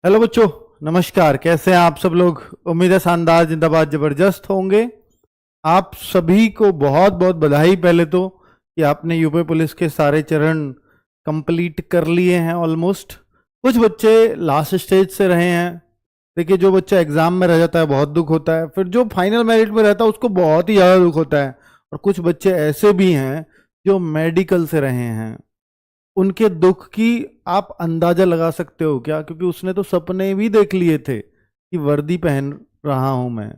Hello बच्चों, नमस्कार। कैसे हैं आप सब लोग? उम्मीद है शानदार, जिंदाबाद, जबरदस्त होंगे। आप सभी को बहुत बहुत बधाई पहले तो कि आपने यूपी पुलिस के सारे चरण कंप्लीट कर लिए हैं ऑलमोस्ट। कुछ बच्चे लास्ट स्टेज से रहे हैं। देखिए, जो बच्चा एग्जाम में रह जाता है बहुत दुख होता है, फिर जो फाइनल मेरिट में रहता है उसको बहुत ही ज़्यादा दुख होता है। और कुछ बच्चे ऐसे भी हैं जो मेडिकल से रहे हैं। उनके दुख की आप अंदाजा लगा सकते हो क्या? क्योंकि उसने तो सपने भी देख लिए थे कि वर्दी पहन रहा हूं मैं,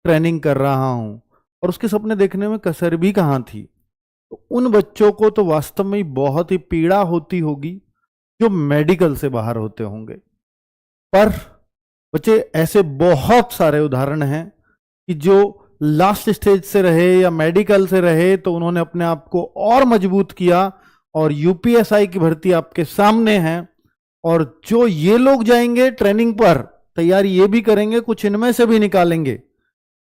ट्रेनिंग कर रहा हूं, और उसके सपने देखने में कसर भी कहाँ थी। तो उन बच्चों को तो वास्तव में बहुत ही पीड़ा होती होगी जो मेडिकल से बाहर होते होंगे। पर बच्चे, ऐसे बहुत सारे उदाहरण हैं कि जो लास्ट स्टेज से रहे या मेडिकल से रहे तो उन्होंने अपने आप को और मजबूत किया, और यूपीएसआई की भर्ती आपके सामने है। और जो ये लोग जाएंगे ट्रेनिंग पर, तैयारी ये भी करेंगे, कुछ इनमें से भी निकालेंगे।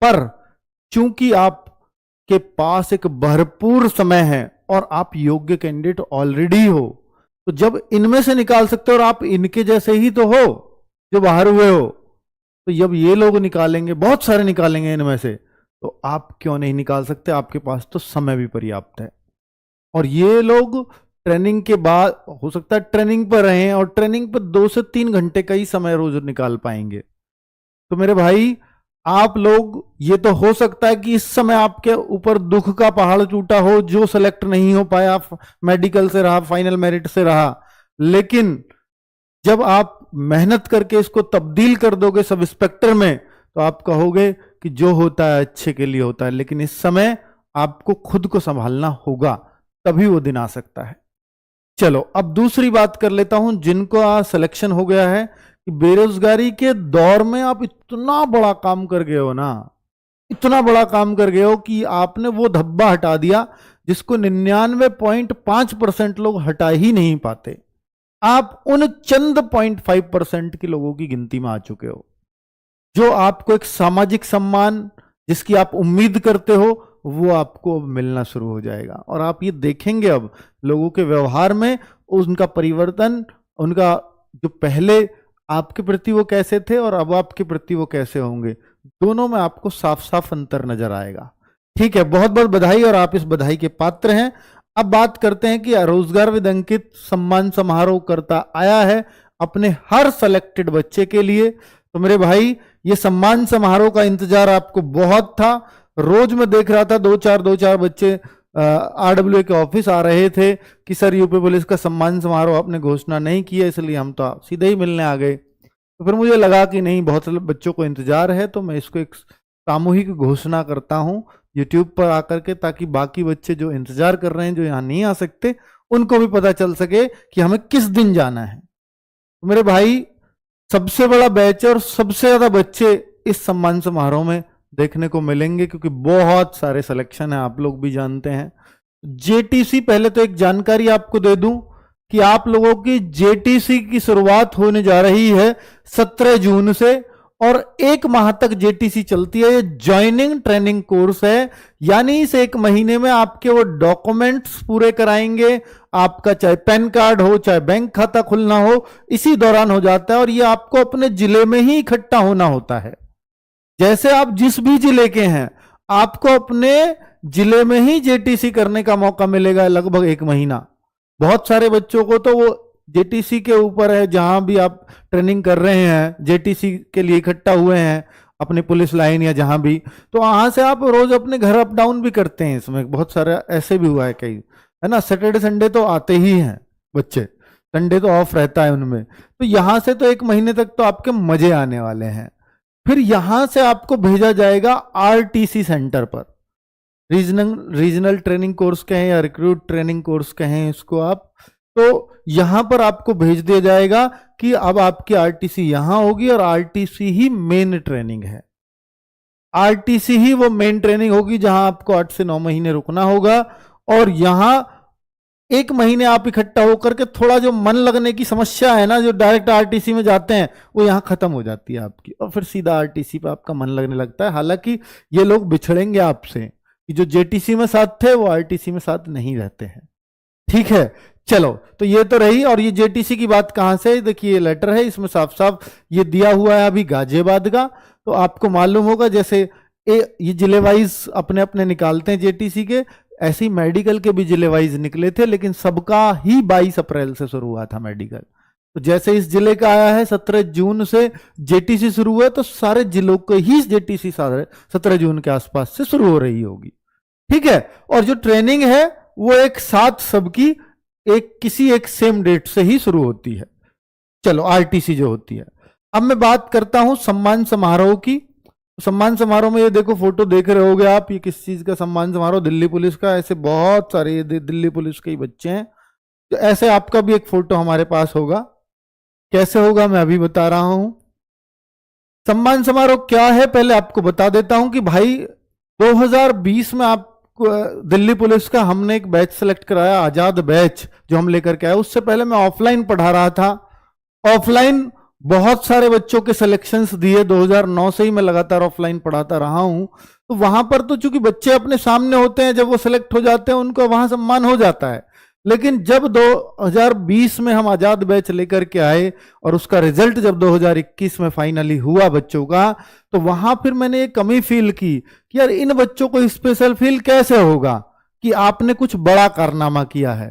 पर चूंकि आपके पास एक भरपूर समय है और आप योग्य कैंडिडेट ऑलरेडी हो, तो जब इनमें से निकाल सकते हो, और आप इनके जैसे ही तो हो जो बाहर हुए हो, तो जब ये लोग निकालेंगे, बहुत सारे निकालेंगे इनमें से, तो आप क्यों नहीं निकाल सकते? आपके पास तो समय भी पर्याप्त है। और ये लोग ट्रेनिंग के बाद हो सकता है ट्रेनिंग पर रहें, और ट्रेनिंग पर 2 से 3 घंटे का ही समय रोज निकाल पाएंगे। तो मेरे भाई, आप लोग, ये तो हो सकता है कि इस समय आपके ऊपर दुख का पहाड़ टूटा हो जो सेलेक्ट नहीं हो पाया, मेडिकल से रहा, फाइनल मेरिट से रहा। लेकिन जब आप मेहनत करके इसको तब्दील कर दोगे सब इंस्पेक्टर में, तो आप कहोगे कि जो होता है अच्छे के लिए होता है। लेकिन इस समय आपको खुद को संभालना होगा, तभी वो दिन आ सकता है। चलो, अब दूसरी बात कर लेता हूं। जिनको आज सिलेक्शन हो गया है कि बेरोजगारी के दौर में आप इतना बड़ा काम कर गए हो ना, इतना बड़ा काम कर गए हो कि आपने वो धब्बा हटा दिया जिसको 99.5% लोग हटा ही नहीं पाते। आप उन चंद 0.5% के लोगों की गिनती में आ चुके हो, जो आपको एक सामाजिक सम्मान जिसकी आप उम्मीद करते हो, वो आपको अब मिलना शुरू हो जाएगा। और आप ये देखेंगे अब लोगों के व्यवहार में उनका परिवर्तन, उनका जो पहले आपके प्रति वो कैसे थे और अब आपके प्रति वो कैसे होंगे, दोनों में आपको साफ साफ अंतर नजर आएगा। ठीक है, बहुत बहुत बधाई, और आप इस बधाई के पात्र हैं। अब बात करते हैं कि रोजगार विद अंकित सम्मान समारोह करता आया है अपने हर सेलेक्टेड बच्चे के लिए। तो मेरे भाई, ये सम्मान समारोह का इंतजार आपको बहुत था। रोज मैं देख रहा था दो चार बच्चे आरडब्ल्यू के ऑफिस आ रहे थे कि सर, यूपी पुलिस का सम्मान समारोह आपने घोषणा नहीं किया, इसलिए हम तो सीधे ही मिलने आ गए। तो फिर मुझे लगा कि नहीं, बहुत सारे बच्चों को इंतजार है, तो मैं इसको एक सामूहिक घोषणा करता हूं यूट्यूब पर आकर के, ताकि बाकी बच्चे जो इंतजार कर रहे हैं, जो यहाँ नहीं आ सकते, उनको भी पता चल सके कि हमें किस दिन जाना है। तो मेरे भाई, सबसे बड़ा बैच और सबसे ज्यादा बच्चे इस सम्मान समारोह में देखने को मिलेंगे, क्योंकि बहुत सारे सिलेक्शन है, आप लोग भी जानते हैं। जेटीसी, पहले तो एक जानकारी आपको दे दूं कि आप लोगों की जेटीसी की शुरुआत होने जा रही है 17 जून से, और 1 माह तक जेटीसी चलती है। ये ज्वाइनिंग ट्रेनिंग कोर्स है, यानी इस 1 महीने में आपके वो डॉक्यूमेंट्स पूरे कराएंगे। आपका चाहे पैन कार्ड हो, चाहे बैंक खाता खुलना हो, इसी दौरान हो जाता है। और ये आपको अपने जिले में ही इकट्ठा होना होता है। जैसे आप जिस भी जिले के हैं, आपको अपने जिले में ही जेटीसी करने का मौका मिलेगा लगभग 1 महीना। बहुत सारे बच्चों को तो वो जेटीसी के ऊपर है, जहां भी आप ट्रेनिंग कर रहे हैं, जेटीसी के लिए इकट्ठा हुए हैं अपनी पुलिस लाइन या जहां भी, तो वहां से आप रोज अपने घर अप डाउन भी करते हैं। इसमें बहुत सारे ऐसे भी हुआ है कई, है ना। सैटरडे संडे तो आते ही हैं बच्चे, संडे तो ऑफ रहता है उनमें। तो यहां से तो 1 महीने तक तो आपके मजे आने वाले हैं। फिर यहां से आपको भेजा जाएगा आरटीसी सेंटर पर, रीजनल ट्रेनिंग कोर्स कहें या रिक्रूट ट्रेनिंग कोर्स कहें इसको आप। तो यहां पर आपको भेज दिया जाएगा कि अब आपकी आरटीसी यहां होगी, और आरटीसी ही मेन ट्रेनिंग है। आरटीसी ही वो मेन ट्रेनिंग होगी जहां आपको 8 से 9 महीने रुकना होगा। और यहां 1 महीने आप इकट्ठा होकर के थोड़ा जो मन लगने की समस्या है ना, जो डायरेक्ट आरटीसी में जाते हैं, वो यहाँ खत्म हो जाती है आपकी, और फिर सीधा आरटीसी पे आपका मन लगने लगता है। हालांकि ये लोग बिछड़ेंगे आपसे, कि जो जेटीसी में साथ थे वो आरटीसी में साथ नहीं रहते हैं। ठीक है, चलो, तो ये तो रही। और ये जेटीसी की बात कहां से, देखिए ये लेटर है, इसमें साफ साफ ये दिया हुआ है अभी गाजियाबाद का। तो आपको मालूम होगा जैसे ये जिले वाइज अपने अपने निकालते हैं जेटीसी के, ऐसे ही मेडिकल के भी जिले वाइज निकले थे, लेकिन सबका ही 22 अप्रैल से शुरू हुआ था मेडिकल। तो जैसे इस जिले का आया है 17 जून से जेटीसी शुरू हुआ, तो सारे जिलों के ही जेटीसी 17 जून के आसपास से शुरू हो रही होगी। ठीक है, और जो ट्रेनिंग है वो एक साथ सबकी किसी एक सेम डेट से ही शुरू होती है। चलो, आरटीसी जो होती है। अब मैं बात करता हूं सम्मान समारोह की। सम्मान समारोह में ये देखो फोटो देख रहे होगे आप, ये किस चीज का सम्मान समारोह, दिल्ली पुलिस का। ऐसे बहुत सारे दिल्ली पुलिस के ही बच्चे हैं। तो ऐसे आपका भी एक फोटो हमारे पास होगा। कैसे होगा मैं अभी बता रहा हूं। सम्मान समारोह क्या है पहले आपको बता देता हूं कि भाई 2020 में आपको दिल्ली पुलिस का हमने एक बैच सेलेक्ट कराया, आजाद बैच जो हम लेकर के आए। उससे पहले मैं ऑफलाइन पढ़ा रहा था। ऑफलाइन बहुत सारे बच्चों के सिलेक्शंस दिए, 2009 से ही मैं लगातार ऑफलाइन पढ़ाता रहा हूं। तो वहां पर तो चूंकि बच्चे अपने सामने होते हैं, जब वो सिलेक्ट हो जाते हैं उनको वहां सम्मान हो जाता है। लेकिन जब 2020 में हम आजाद बैच लेकर के आए और उसका रिजल्ट जब 2021 में फाइनली हुआ बच्चों का, तो वहां फिर मैंने एक कमी फील की कि यार इन बच्चों को स्पेशल फील कैसे होगा कि आपने कुछ बड़ा कारनामा किया है।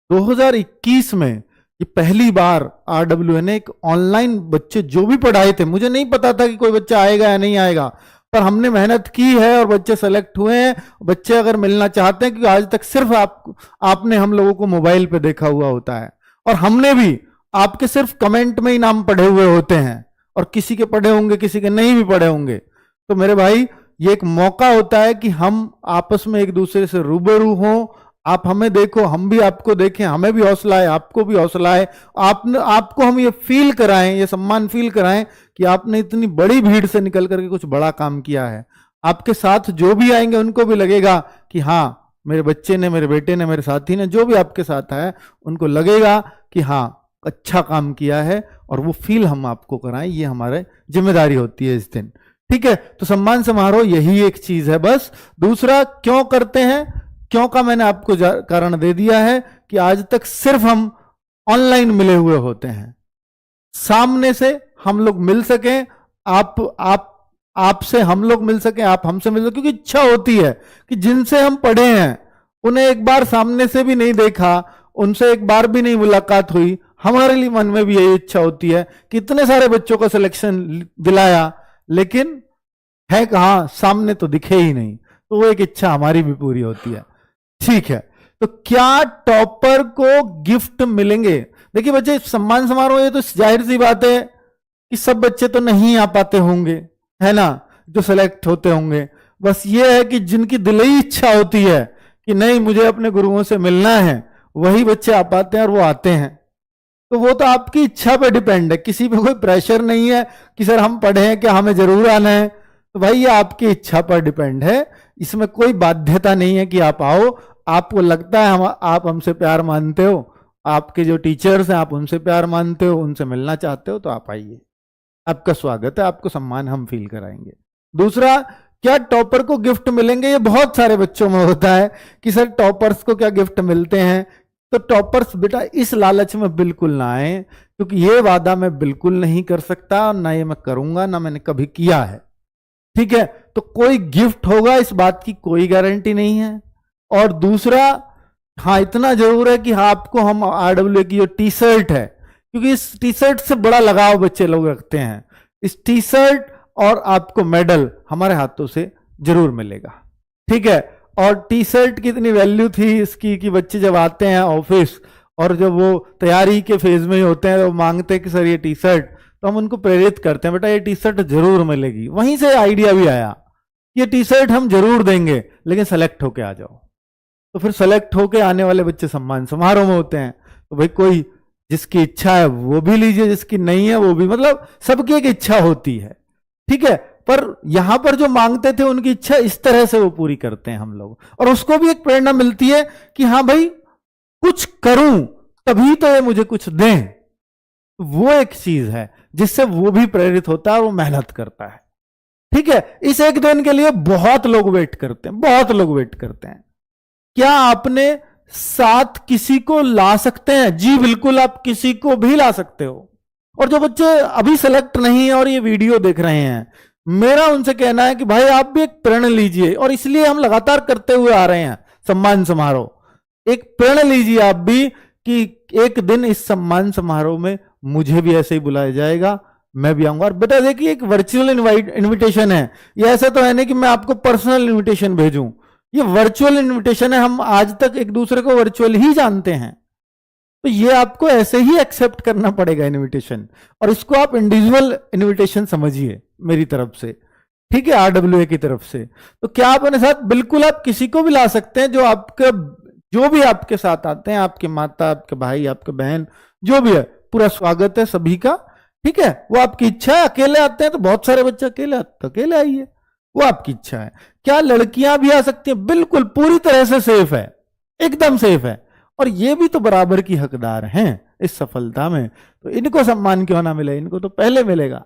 2021 में ये पहली बार आरडब्ल्यू ने एक ऑनलाइन बच्चे जो भी पढ़ाए थे, मुझे नहीं पता था कि कोई बच्चा आएगा या नहीं आएगा, पर हमने मेहनत की है और बच्चे सेलेक्ट हुए हैं। बच्चे अगर मिलना चाहते हैं, क्योंकि आज तक सिर्फ आपने हम लोगों को मोबाइल पे देखा हुआ होता है, और हमने भी आपके सिर्फ कमेंट में ही नाम पढ़े हुए होते हैं, और किसी के पढ़े होंगे किसी के नहीं भी पढ़े होंगे। तो मेरे भाई ये एक मौका होता है कि हम आपस में एक दूसरे से रूबरू हों। आप हमें देखो, हम भी आपको देखें, हमें भी हौसला है, आपको भी हौसला है। आपको हम ये फील कराएं, ये सम्मान फील कराएं कि आपने इतनी बड़ी भीड़ से निकल करके कुछ बड़ा काम किया है। आपके साथ जो भी आएंगे उनको भी लगेगा कि हाँ, मेरे बच्चे ने, मेरे बेटे ने, मेरे साथी ने, जो भी आपके साथ है, उनको लगेगा कि हाँ अच्छा काम किया है, और वो फील हम आपको कराएं। ये हमारी जिम्मेदारी होती है इस दिन। ठीक है, तो सम्मान समारोह यही एक चीज है बस। दूसरा क्यों करते हैं, क्यों का मैंने आपको कारण दे दिया है कि आज तक सिर्फ हम ऑनलाइन मिले हुए होते हैं। सामने से हम लोग मिल सकें, आपसे हम लोग मिल सकें, आप हमसे मिल सकें, क्योंकि इच्छा होती है कि जिनसे हम पढ़े हैं उन्हें एक बार सामने से भी नहीं देखा, उनसे एक बार भी नहीं मुलाकात हुई। हमारे लिए मन में भी यही इच्छा होती है कि इतने सारे बच्चों का सिलेक्शन दिलाया, लेकिन है कहां, सामने तो दिखे ही नहीं। तो वो एक इच्छा हमारी भी पूरी होती है। ठीक है, तो क्या टॉपर को गिफ्ट मिलेंगे? देखिए बच्चे, सम्मान समारोह ये तो जाहिर सी बात है कि सब बच्चे तो नहीं आ पाते होंगे, है ना, जो सेलेक्ट होते होंगे। बस ये है कि जिनकी दिली इच्छा होती है कि नहीं मुझे अपने गुरुओं से मिलना है, वही बच्चे आ पाते हैं और वो आते हैं। तो वो तो आपकी इच्छा पे डिपेंड है, किसी पे कोई प्रेशर नहीं है कि सर हम पढ़े हैं क्या हमें जरूर आना है। तो भाई ये आपकी इच्छा पर डिपेंड है, इसमें कोई बाध्यता नहीं है कि आप आओ। आपको लगता है आप हमसे प्यार मानते हो, आपके जो टीचर्स हैं आप उनसे प्यार मानते हो, उनसे मिलना चाहते हो, तो आप आइए, आपका स्वागत है, आपको सम्मान हम फील कराएंगे। दूसरा, क्या टॉपर को गिफ्ट मिलेंगे? ये बहुत सारे बच्चों में होता है कि सर टॉपर्स को क्या गिफ्ट मिलते हैं। तो टॉपर्स बेटा इस लालच में बिल्कुल ना आए, क्योंकि ये वादा मैं बिल्कुल नहीं कर सकता, ना ये मैं करूंगा, ना मैंने कभी किया है। ठीक है, तो कोई गिफ्ट होगा इस बात की कोई गारंटी नहीं है। और दूसरा, हाँ इतना जरूर है कि हाँ आपको हम आरडब्ल्यू की जो टी शर्ट है, क्योंकि इस टी शर्ट से बड़ा लगाव बच्चे लोग रखते हैं, इस टी शर्ट और आपको मेडल हमारे हाथों से जरूर मिलेगा। ठीक है, और टी शर्ट की इतनी वैल्यू थी इसकी कि बच्चे जब आते हैं ऑफिस और जब वो तैयारी के फेज में ही होते हैं तो मांगते हैं कि सर ये टी शर्ट, तो हम उनको प्रेरित करते हैं बेटा ये टी शर्ट जरूर मिलेगी। वहीं से आइडिया भी आया, ये टी शर्ट हम जरूर देंगे, लेकिन सेलेक्ट होके आ जाओ। तो फिर सेलेक्ट होके आने वाले बच्चे सम्मान समारोह में होते हैं। तो भाई कोई जिसकी इच्छा है वो भी लीजिए, जिसकी नहीं है वो भी, मतलब सबकी एक इच्छा होती है। ठीक है, पर यहां पर जो मांगते थे उनकी इच्छा इस तरह से वो पूरी करते हैं हम लोग, और उसको भी एक प्रेरणा मिलती है कि हाँ भाई कुछ करूं तभी तो ये मुझे कुछ दें। वो एक चीज है जिससे वो भी प्रेरित होता है, वो मेहनत करता है। ठीक है, इस एक दिन के लिए बहुत लोग वेट करते हैं, बहुत लोग वेट करते हैं। क्या आपने साथ किसी को ला सकते हैं? जी बिल्कुल, आप किसी को भी ला सकते हो। और जो बच्चे अभी सेलेक्ट नहीं है और ये वीडियो देख रहे हैं, मेरा उनसे कहना है कि भाई आप भी एक प्रण लीजिए, और इसलिए हम लगातार करते हुए आ रहे हैं सम्मान समारोह। एक प्रण लीजिए आप भी कि एक दिन इस सम्मान समारोह में मुझे भी ऐसे ही बुलाया जाएगा, मैं भी आऊंगा। और बेटा देखिए, एक वर्चुअल इनविटेशन है, ये ऐसा तो है नहीं कि मैं आपको पर्सनल इनविटेशन भेजूं, ये वर्चुअल इनविटेशन है। हम आज तक एक दूसरे को वर्चुअल ही जानते हैं, तो ये आपको ऐसे ही एक्सेप्ट करना पड़ेगा इनविटेशन, और इसको आप इंडिविजुअल इनविटेशन समझिए मेरी तरफ से, ठीक है, RWA की तरफ से। तो क्या आप अपने साथ बिल्कुल आप किसी को भी ला सकते हैं, जो भी आपके साथ आते हैं, आपके माता, आपके भाई, आपके बहन, जो भी है, पूरा स्वागत है सभी का, ठीक है। वो आपकी इच्छा है। अकेले आते हैं तो बहुत सारे बच्चे अकेले आते, तो अकेले आइए, वो आपकी इच्छा है। क्या लड़कियां भी आ सकती हैं? बिल्कुल, पूरी तरह से सेफ है, एकदम सेफ है, और ये भी तो बराबर की हकदार हैं इस सफलता में। तो इनको सम्मान क्यों ना मिले? इनको तो पहले मिलेगा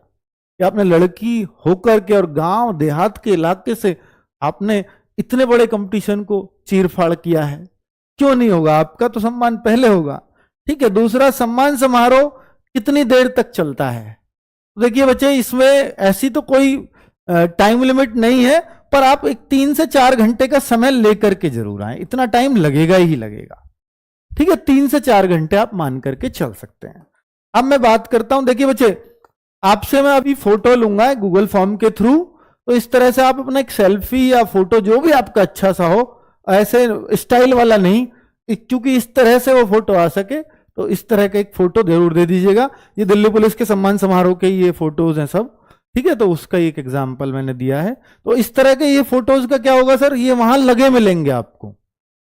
कि आपने लड़की होकर के और गांव देहात के इलाके से आपने इतने बड़े कंपटीशन को चीरफाड़ किया है, क्यों नहीं होगा? आपका तो सम्मान पहले होगा, ठीक है। दूसरा, सम्मान समारोह कितनी देर तक चलता है? तो देखिए बच्चे, इसमें ऐसी तो कोई टाइम लिमिट नहीं है, पर आप एक 3 से 4 घंटे का समय लेकर के जरूर आए, इतना टाइम लगेगा ही लगेगा, ठीक है। 3 से 4 घंटे आप मान करके चल सकते हैं। अब मैं बात करता हूं, देखिए बच्चे, आपसे मैं अभी फोटो लूंगा गूगल फॉर्म के थ्रू, तो इस तरह से आप अपना एक सेल्फी या फोटो जो भी आपका अच्छा सा हो, ऐसे स्टाइल वाला नहीं, क्योंकि इस तरह से वो फोटो आ सके, तो इस तरह का एक फोटो जरूर दे दीजिएगा। ये दिल्ली पुलिस के सम्मान समारोह के ये फोटोज हैं सब, ठीक है, तो उसका एक एग्जाम्पल मैंने दिया है। तो इस तरह के ये फोटोज का क्या होगा सर, ये वहां लगे मिलेंगे आपको,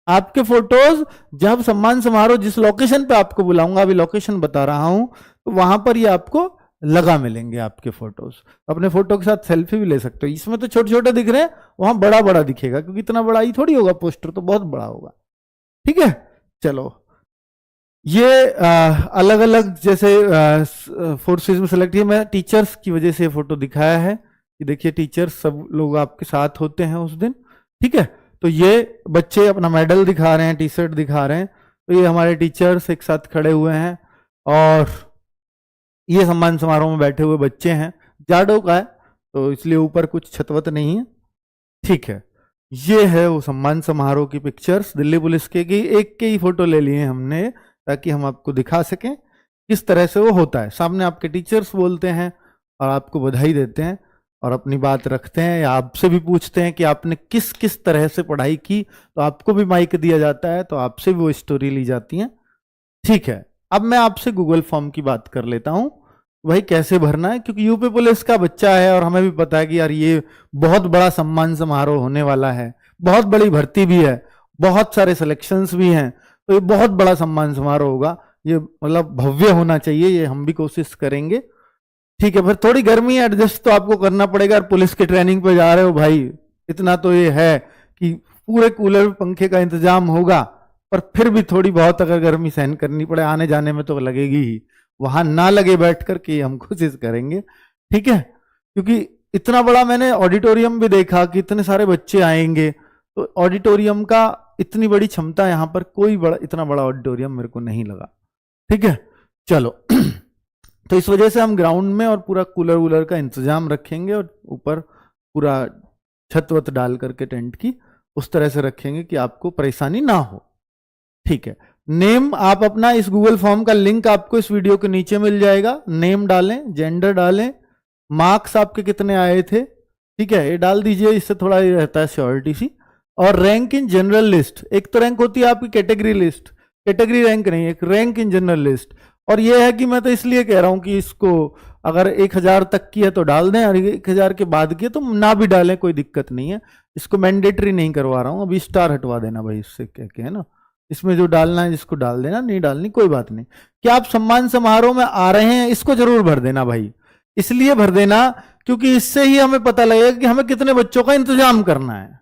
आपके फोटोज जब सम्मान समारोह जिस लोकेशन पे आपको बुलाऊंगा, अभी लोकेशन बता रहा हूं, तो वहां पर ये आपको लगा मिलेंगे आपके फोटोज। अपने फोटो के साथ सेल्फी भी ले सकते हो। इसमें तो छोटे छोटे दिख रहे हैं, वहां बड़ा बड़ा दिखेगा, क्योंकि इतना बड़ा ही थोड़ी होगा, पोस्टर तो बहुत बड़ा होगा, ठीक है। चलो, ये अलग अलग जैसे फोर्सेज में सेलेक्ट किया, मैं टीचर्स की वजह से फोटो दिखाया है कि देखिए टीचर्स सब लोग आपके साथ होते हैं उस दिन, ठीक है। तो ये बच्चे अपना मेडल दिखा रहे हैं, टी शर्ट दिखा रहे हैं, तो ये हमारे टीचर्स एक साथ खड़े हुए हैं, और ये सम्मान समारोह में बैठे हुए बच्चे हैं। जाडो का है तो इसलिए ऊपर कुछ छतवत नहीं है, ठीक है। ये है वो सम्मान समारोह की पिक्चर्स दिल्ली पुलिस के की, एक के ही फोटो ले लिए हमने ताकि हम आपको दिखा सकें किस तरह से वो होता है। सामने आपके टीचर्स बोलते हैं और आपको बधाई देते हैं और अपनी बात रखते हैं, या आपसे भी पूछते हैं कि आपने किस किस तरह से पढ़ाई की, तो आपको भी माइक दिया जाता है, तो आपसे भी वो स्टोरी ली जाती है, ठीक है। अब मैं आपसे गूगल फॉर्म की बात कर लेता हूं, भाई कैसे भरना है, क्योंकि यूपी पुलिस का बच्चा है और हमें भी पता है कि यार ये बहुत बड़ा सम्मान समारोह होने वाला है, बहुत बड़ी भर्ती भी है, बहुत सारे सिलेक्शंस भी हैं, तो ये बहुत बड़ा सम्मान समारोह होगा, ये मतलब भव्य होना चाहिए, ये हम भी कोशिश करेंगे, ठीक है। फिर थोड़ी गर्मी एडजस्ट तो आपको करना पड़ेगा, और पुलिस की ट्रेनिंग पे जा रहे हो भाई, इतना तो ये है कि पूरे कूलर पंखे का इंतजाम होगा, पर फिर भी थोड़ी बहुत अगर गर्मी सहन करनी पड़े, आने जाने में तो लगेगी ही, वहां ना लगे बैठ करके हम कोशिश करेंगे, ठीक है। क्योंकि इतना बड़ा मैंने ऑडिटोरियम भी देखा कि इतने सारे बच्चे आएंगे, तो ऑडिटोरियम का इतनी बड़ी क्षमता यहां पर कोई बड़ा इतना बड़ा ऑडिटोरियम मेरे को नहीं लगा, ठीक है। चलो तो इस वजह से हम ग्राउंड में और पूरा कूलर वूलर का इंतजाम रखेंगे, और ऊपर पूरा छत वत डाल करके टेंट की उस तरह से रखेंगे कि आपको परेशानी ना हो, ठीक है। नेम आप अपना, इस गूगल फॉर्म का लिंक आपको इस वीडियो के नीचे मिल जाएगा, नेम डालें, जेंडर डालें, मार्क्स आपके कितने आए थे, ठीक है, ये डाल दीजिए, इससे थोड़ा ये रहता है श्योरिटी सी। और रैंक इन जनरल लिस्ट, एक तो रैंक होती है आपकी कैटेगरी लिस्ट, कैटेगरी रैंक नहीं, एक रैंक इन जनरल लिस्ट। और ये है कि मैं तो इसलिए कह रहा हूं कि इसको अगर 1000 तक की है तो डाल दें, और 1000 के बाद की है तो ना भी डालें, कोई दिक्कत नहीं है, इसको मैंडेटरी नहीं करवा रहा हूं, अभी स्टार हटवा देना भाई इससे कह के, है ना, इसमें जो डालना है जिसको डाल देना, नहीं डालनी कोई बात नहीं। क्या आप सम्मान समारोह में आ रहे हैं, इसको जरूर भर देना भाई, इसलिए भर देना क्योंकि इससे ही हमें पता लगेगा कि हमें कितने बच्चों का इंतजाम करना है।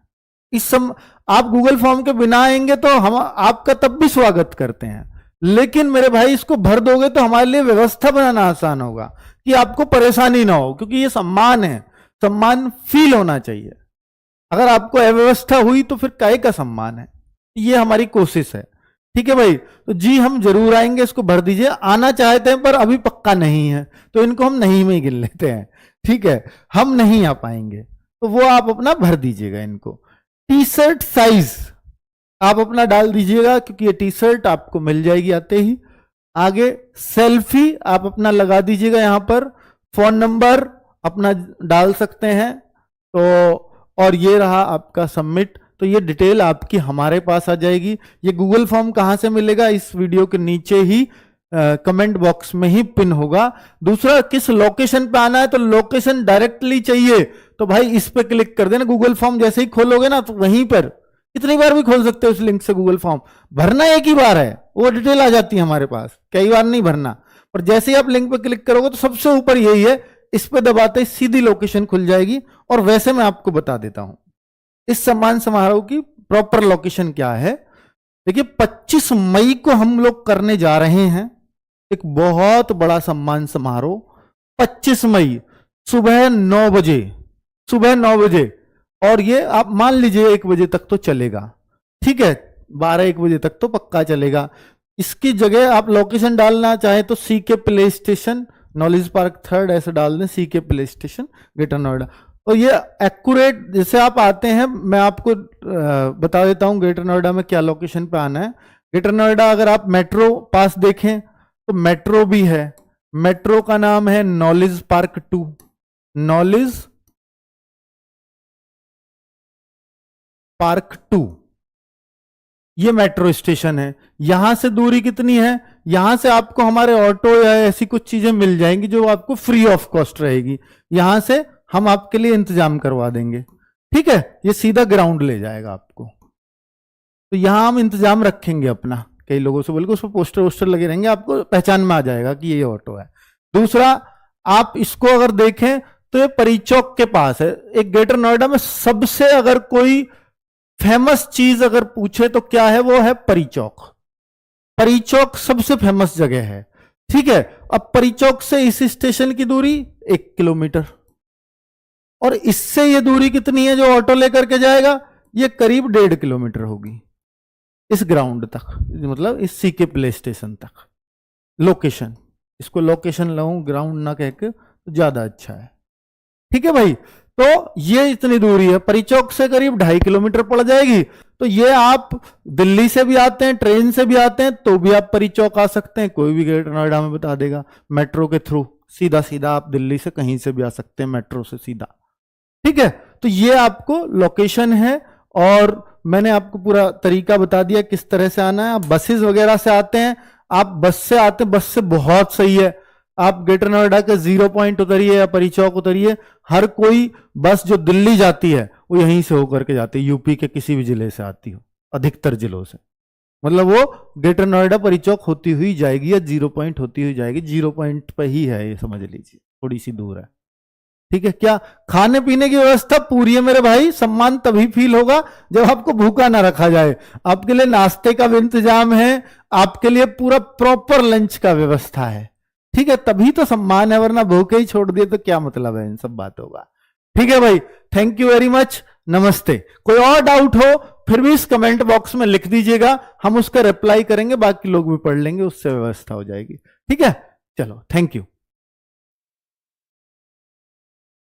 आप गूगल फॉर्म के बिना आएंगे तो हम आपका तब भी स्वागत करते हैं, लेकिन मेरे भाई इसको भर दोगे तो हमारे लिए व्यवस्था बनाना आसान होगा कि आपको परेशानी ना हो, क्योंकि ये सम्मान है, सम्मान फील होना चाहिए। अगर आपको अव्यवस्था हुई तो फिर काहे का सम्मान है, ये हमारी कोशिश है ठीक है भाई, तो जी हम जरूर आएंगे, इसको भर दीजिए। आना चाहते हैं पर अभी पक्का नहीं है, तो इनको हम नहीं में ही गिन लेते हैं। ठीक है, हम नहीं आ पाएंगे, तो वो आप अपना भर दीजिएगा इनको। टी शर्ट साइज आप अपना डाल दीजिएगा, क्योंकि ये टी शर्ट आपको मिल जाएगी आते ही। आगे सेल्फी आप अपना लगा दीजिएगा यहां पर। फोन नंबर अपना डाल सकते हैं, तो और ये रहा आपका सबमिट। तो ये डिटेल आपकी हमारे पास आ जाएगी। ये गूगल फॉर्म कहां से मिलेगा, इस वीडियो के नीचे ही कमेंट बॉक्स में ही पिन होगा। दूसरा, किस लोकेशन पे आना है, तो लोकेशन डायरेक्टली चाहिए तो भाई इस पे क्लिक कर देना। गूगल फॉर्म जैसे ही खोलोगे ना, तो वहीं पर कितनी बार भी खोल सकते हो उस लिंक से गूगल फॉर्म। भरना एक ही बार है, वो डिटेल आ जाती है हमारे पास, कई बार नहीं भरना। पर जैसे ही आप लिंक पे क्लिक करोगे तो सबसे ऊपर यही है, इस पे दबाते ही सीधी लोकेशन खुल जाएगी। और वैसे मैं आपको बता देता हूं इस सम्मान समारोह की प्रॉपर लोकेशन क्या है। देखिए 25 मई को हम लोग करने जा रहे हैं एक बहुत बड़ा सम्मान समारोह। 25 मई सुबह 9 बजे, सुबह 9 बजे। और ये आप मान लीजिए 1 बजे तक तो चलेगा। ठीक है, 12-1 बजे तक तो पक्का चलेगा। इसकी जगह आप लोकेशन डालना चाहे तो CK play station, knowledge park 3rd ऐसे डाल दें, CK play station, greater Noida. और ये एक्यूरेट जैसे आप आते हैं, मैं आपको बता देता हूं ग्रेटर नोएडा में क्या लोकेशन पे आना है। ग्रेटर नोएडा अगर आप मेट्रो पास देखें तो मेट्रो भी है। मेट्रो का नाम है नॉलेज पार्क 2, नॉलेज पार्क 2, ये मेट्रो स्टेशन है। यहां से दूरी कितनी है, यहां से आपको हमारे ऑटो या ऐसी कुछ चीजें मिल जाएंगी जो आपको फ्री ऑफ कॉस्ट रहेगी। यहां से हम आपके लिए इंतजाम करवा देंगे। ठीक है, ये सीधा ग्राउंड ले जाएगा आपको। तो यहां हम इंतजाम रखेंगे अपना, कई लोगों से बोल के उस पर पोस्टर वोस्टर लगे रहेंगे, आपको पहचान में आ जाएगा कि ये ऑटो है। दूसरा, आप इसको अगर देखें तो ये परिचौक के पास है। एक ग्रेटर नोएडा में सबसे अगर कोई फेमस चीज अगर पूछे तो क्या है, वो है परिचौक। परिचौक सबसे फेमस जगह है। ठीक है, अब परिचौक से इस स्टेशन की दूरी 1 किलोमीटर, और इससे ये दूरी कितनी है जो ऑटो लेकर के जाएगा, ये करीब 1.5 किलोमीटर होगी इस ग्राउंड तक, मतलब इस सीके प्ले स्टेशन तक। लोकेशन, इसको लोकेशन लाऊं ग्राउंड ना कह के तो ज्यादा अच्छा है। ठीक है भाई, तो ये इतनी दूरी है, परिचौक से करीब 2.5 किलोमीटर पड़ जाएगी। तो ये आप दिल्ली से भी आते हैं, ट्रेन से भी आते हैं, तो भी आप परिचौक आ सकते हैं। कोई भी ग्रेटर नोएडा में बता देगा, मेट्रो के थ्रू सीधा सीधा आप दिल्ली से कहीं से भी आ सकते हैं, मेट्रो से सीधा। ठीक है, तो ये आपको लोकेशन है, और मैंने आपको पूरा तरीका बता दिया किस तरह से आना है। आप बसेस वगैरह से आते हैं, आप बस से आते हैं, बस से बहुत सही है। आप ग्रेटर नोएडा के 0 पॉइंट उतरिए या परिचौक उतरिए, हर कोई बस जो दिल्ली जाती है वो यहीं से होकर के जाती है, यूपी के किसी भी जिले से आती हो, अधिकतर जिलों से। मतलब वो ग्रेटर नोएडा परिचौक होती हुई जाएगी या 0 पॉइंट होती हुई जाएगी। 0 पॉइंट पे ही है, ये समझ लीजिए, थोड़ी सी दूर है। ठीक है, क्या खाने पीने की व्यवस्था पूरी है मेरे भाई। सम्मान तभी फील होगा जब आपको भूखा ना रखा जाए। आपके लिए नाश्ते का भी इंतजाम है, आपके लिए पूरा प्रॉपर लंच का व्यवस्था है। ठीक है, तभी तो सम्मान है, वरना भूखे ही छोड़ दिए तो क्या मतलब है इन सब बातों का। ठीक है भाई, थैंक यू वेरी मच, नमस्ते। कोई और डाउट हो फिर भी इस कमेंट बॉक्स में लिख दीजिएगा, हम उसका रिप्लाई करेंगे, बाकी लोग भी पढ़ लेंगे, उससे व्यवस्था हो जाएगी। ठीक है, चलो, थैंक यू।